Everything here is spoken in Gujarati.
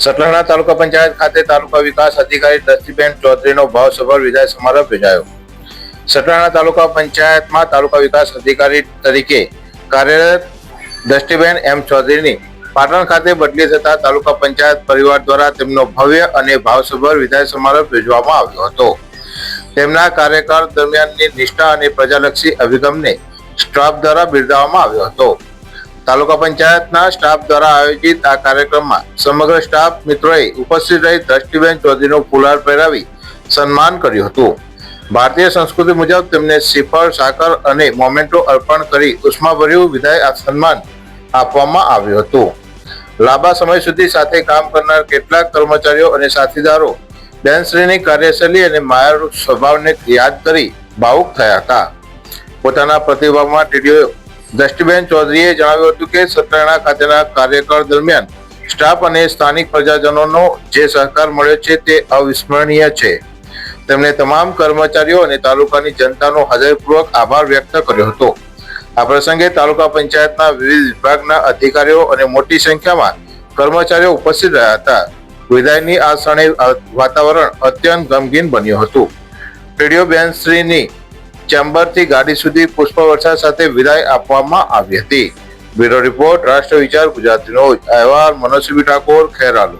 સતલાણા તાલુકા પંચાયત ખાતે તાલુકા વિકાસ અધિકારી દસ્તીબેન ચૌધરીનો ભાવસભર વિદાય સમારંભ યોજાયો. સતલાણા તાલુકા પંચાયતમાં તાલુકા વિકાસ અધિકારી તરીકે કાર્યરત દસ્તીબેન એમ ચૌધરીની પાટણ ખાતે બદલી થતા તાલુકા પંચાયત પરિવાર દ્વારા તેમનો ભવ્ય અને ભાવસભર વિદાય સમારંભ યોજવામાં આવ્યો હતો. તેમના કાર્યકાળ દરમિયાનની નિષ્ઠા અને પ્રજાલક્ષી અભિગમને સ્ટાફ દ્વારા બિરદાવવામાં આવ્યો હતો. તાલુકા પંચાયતના સ્ટાફ દ્વારા આયોજિત આ કાર્યક્રમમાં સમગ્ર સ્ટાફ મિત્રોએ ઉપસ્થિત રહી દસ્તીબેન ચૌધરીનું ફુલાર પહેરાવી સન્માન કર્યું હતું. ભારતીય સંસ્કૃતિ મુજબ તેમને શ્રીફળ, સાકર અને મોમેન્ટો અર્પણ કરી ઉષ્માભર્યું વિદાય સન્માન આપવામાં આવ્યું હતું. લાંબા સમય સુધી સાથે કામ કરનાર કેટલાક કર્મચારીઓ અને સાથીદારો બેનશ્રીની કાર્યશૈલી અને માયાળુ સ્વભાવને યાદ કરી ભાવુક થયા હતા. પોતાના પ્રતિભાવમાં ટીડીઓ દસ્તીબેન ચૌધરીએ જણાવ્યું હતું કે સતલાણા ખાતેના કાર્યકાળ દરમિયાન સ્ટાફ અને સ્થાનિક પ્રજાજનોનો જે સહકાર મળ્યો છે તે અવિસ્મરણીય છે. તેમણે તમામ કર્મચારીઓ અને તાલુકાની જનતાનો હૃદયપૂર્વક આભાર વ્યક્ત કર્યો હતો. આ પ્રસંગે તાલુકા પંચાયતના વિવિધ વિભાગના અધિકારીઓ અને મોટી સંખ્યામાં કર્મચારીઓ ઉપસ્થિત રહ્યા હતા. વિદાયની આ ક્ષણે વાતાવરણ અત્યંત ગમગીન બન્યું હતું. ટીડીઓ બેનશ્રીની ચેમ્બરથી ગાડી સુધી પુષ્પવર્ષા સાથે વિદાય આપવામાં આવી હતી. બ્યુરો રિપોર્ટ, રાષ્ટ્ર વિચાર ગુજરાતીનો અહેવાલ, મનોજ ઠાકોર, ખેરાલુ.